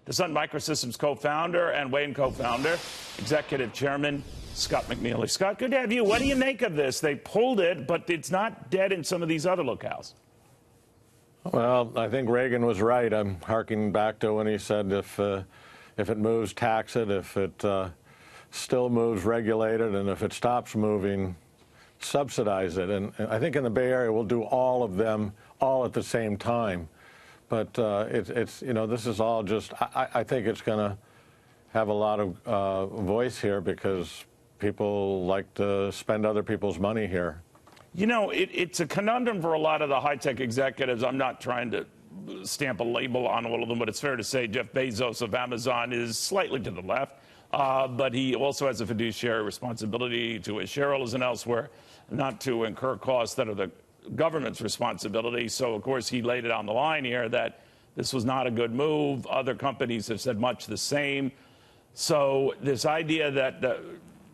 The Sun Microsystems co-founder and Wayne co-founder, executive chairman Scott McNealy. Scott, good to have you. What do you make of this? They pulled it, but it's not dead in some of these other locales. Well, I think Reagan was right. I'm harking back to when he said if it moves, tax it. If it still moves, regulate it. And if it stops moving, subsidize it. And I think in the Bay Area, we'll do all of them all at the same time. But it's this is all just, I think it's going to have a lot of voice here because people like to spend other people's money here. You know, it's a conundrum for a lot of the high-tech executives. I'm not trying to stamp a label on all of them, but it's fair to say Jeff Bezos of Amazon is slightly to the left. But he also has a fiduciary responsibility to his shareholders and elsewhere not to incur costs that are the government's responsibility. So, of course, he laid it on the line here that this was not a good move. Other companies have said much the same. So this idea that,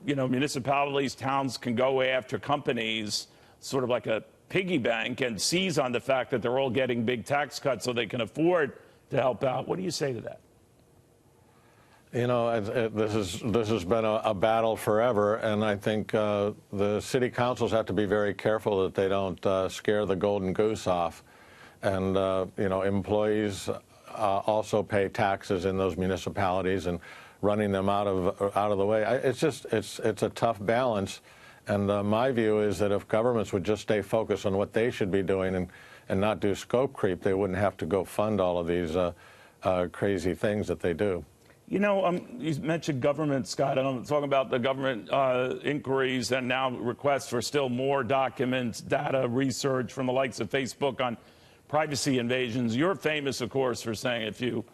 municipalities, towns can go after companies sort of like a piggy bank and seize on the fact that they're all getting big tax cuts so they can afford to help out. What do you say to that? You know, this has been a battle forever, and I think the city councils have to be very careful that they don't scare the golden goose off. And employees also pay taxes in those municipalities, and running them out of the way. It's a tough balance. And my view is that if governments would just stay focused on what they should be doing and not do scope creep, they wouldn't have to go fund all of these crazy things that they do. You know, you mentioned government, Scott. I'm talking about the government inquiries and now requests for still more documents, data, research from the likes of Facebook on privacy invasions. You're famous, of course, for saying if you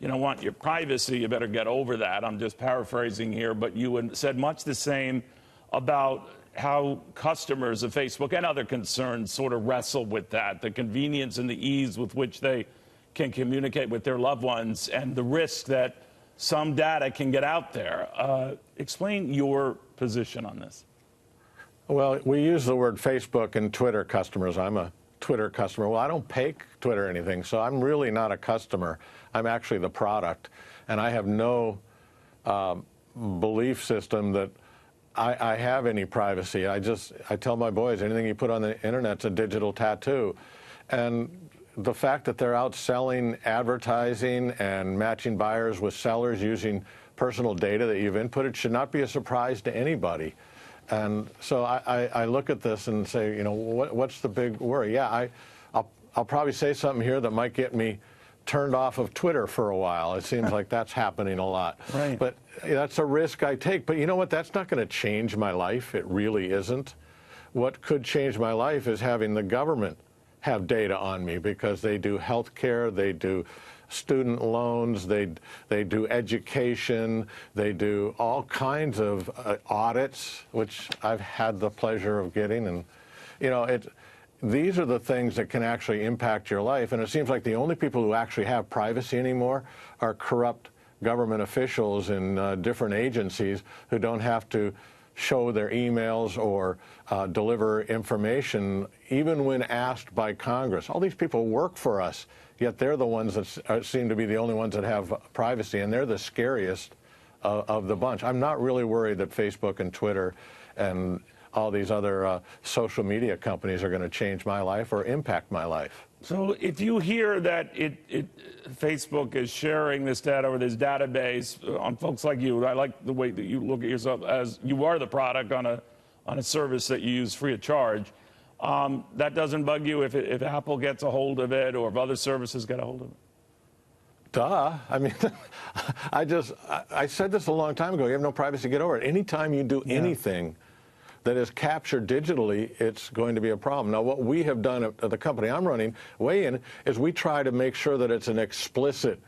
want your privacy, you better get over that. I'm just paraphrasing here, but you said much the same about how customers of Facebook and other concerns sort of wrestle with that, the convenience and the ease with which they can communicate with their loved ones and the risk that some data can get out there. Explain your position on this. Well, we use the word Facebook and Twitter customers. I'm a Twitter customer. Well, I don't pay Twitter anything, so I'm really not a customer. I'm actually the product. And I have no belief system that I have any privacy. I tell my boys, anything you put on the internet's a digital tattoo. And the fact that they're out selling advertising and matching buyers with sellers using personal data that you've inputted should not be a surprise to anybody. And so I look at this and say, what's the big worry? Yeah, I'll probably say something here that might get me turned off of Twitter for a while. It seems like that's happening a lot. Right. But that's a risk I take. But you know what? That's not going to change my life. It really isn't. What could change my life is having the government have data on me, because they do health care, they do student loans, they do education, they do all kinds of audits, which I've had the pleasure of getting. And, these are the things that can actually impact your life. And it seems like the only people who actually have privacy anymore are corrupt government officials in different agencies who don't have to show their emails or deliver information, even when asked by Congress. All these people work for us, yet they're the ones that seem to be the only ones that have privacy, and they're the scariest of the bunch. I'm not really worried that Facebook and Twitter and all these other social media companies are going to change my life or impact my life. So if you hear that Facebook is sharing this data or this database on folks like you, I like the way that you look at yourself as you are the product on a service that you use free of charge. That doesn't bug you if Apple gets a hold of it or if other services get a hold of it? Duh. I mean, I said this a long time ago. You have no privacy, get over it. Anytime you do anything that is captured digitally, it's going to be a problem. Now, what we have done at the company I'm running, Weigh-In, is we try to make sure that it's an explicit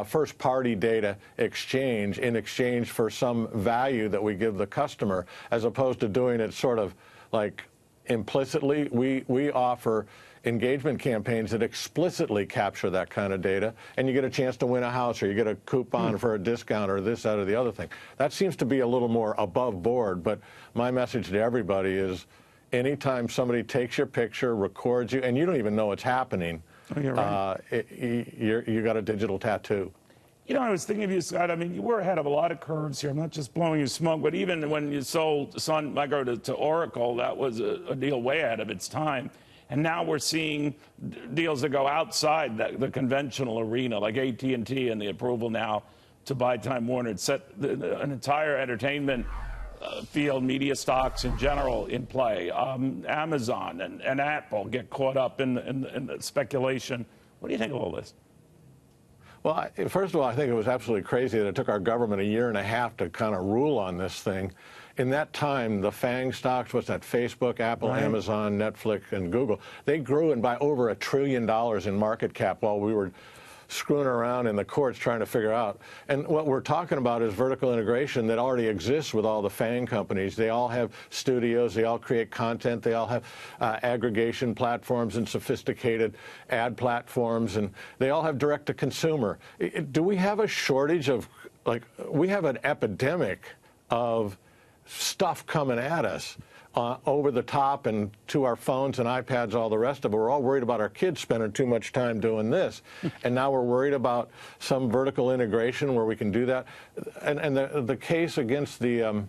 first-party data exchange in exchange for some value that we give the customer, as opposed to doing it sort of like implicitly. We offer engagement campaigns that explicitly capture that kind of data, and you get a chance to win a house, or you get a coupon for a discount, or this, that, or the other thing. That seems to be a little more above board, but my message to everybody is anytime somebody takes your picture, records you, and you don't even know it's happening, you're right. You got a digital tattoo. You know, I was thinking of you, Scott. I mean, you were ahead of a lot of curves here. I'm not just blowing you smoke, but even when you sold Sun Micro to Oracle, that was a deal way ahead of its time. And now we're seeing deals that go outside the conventional arena, like AT&T and the approval now to buy Time Warner. It set an entire entertainment field, media stocks in general, in play. Amazon and Apple get caught up in the speculation. What do you think of all this? Well, first of all, I think it was absolutely crazy that it took our government a year and a half to kind of rule on this thing. In that time, the FANG stocks, what's that, Facebook, Apple, right, Amazon, Netflix, and Google, they grew by over $1 trillion in market cap while we were screwing around in the courts trying to figure out. And what we're talking about is vertical integration that already exists with all the FANG companies. They all have studios, they all create content, they all have aggregation platforms and sophisticated ad platforms, and they all have direct-to-consumer. Do we have a shortage of, like, we have an epidemic of stuff coming at us over the top and to our phones and iPads, all the rest of it. We're all worried about our kids spending too much time doing this. And now we're worried about some vertical integration where we can do that. And the case against the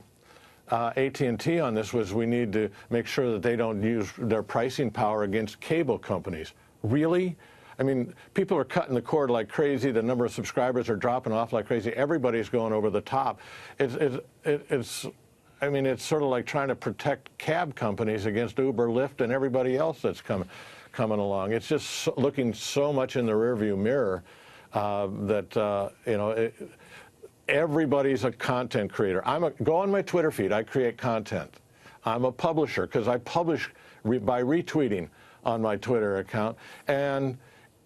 AT&T on this was we need to make sure that they don't use their pricing power against cable companies. Really? I mean, people are cutting the cord like crazy. The number of subscribers are dropping off like crazy. Everybody's going over the top. I mean, it's sort of like trying to protect cab companies against Uber, Lyft, and everybody else that's coming along. It's just looking so much in the rearview mirror that, you know, everybody's a content creator. Go on my Twitter feed. I create content. I'm a publisher because I publish by retweeting on my Twitter account. And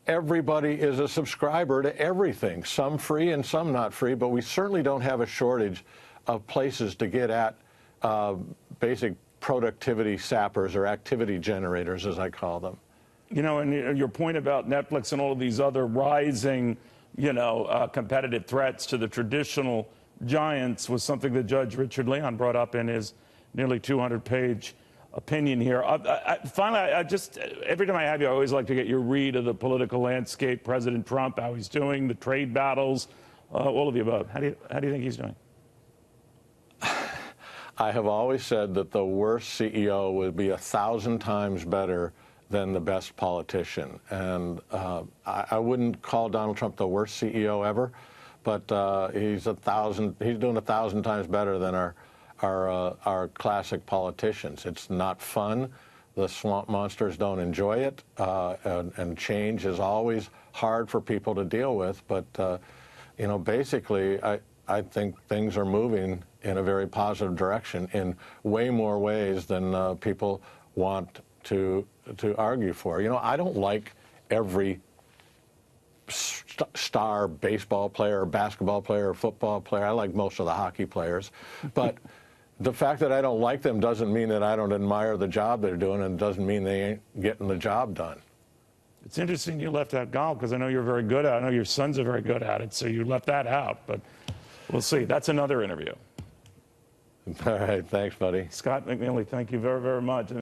everybody is a subscriber to everything, some free and some not free, but we certainly don't have a shortage of places to get at basic productivity sappers or activity generators, as I call them. You know, and your point about Netflix and all of these other rising, you know, competitive threats to the traditional giants was something that Judge Richard Leon brought up in his nearly 200-page opinion here. Finally, I just, every time I have you, I always like to get your read of the political landscape, President Trump, how he's doing, the trade battles, all of the above. How do you think he's doing? I have always said that the worst CEO would be 1,000 times better than the best politician. And I wouldn't call Donald Trump the worst CEO ever, but he's doing 1,000 times better than our classic politicians. It's not fun. The swamp monsters don't enjoy it, and change is always hard for people to deal with. But you know, basically, I think things are moving in a very positive direction in way more ways than people want to argue for. You know, I don't like every star baseball player, basketball player, football player. I like most of the hockey players. But the fact that I don't like them doesn't mean that I don't admire the job they're doing, and doesn't mean they ain't getting the job done. It's interesting you left out golf, because I know you're very good at it. I know your sons are very good at it, so you left that out. But we'll see. That's another interview. All right. Thanks, buddy. Scott McNealy, thank you very, very much.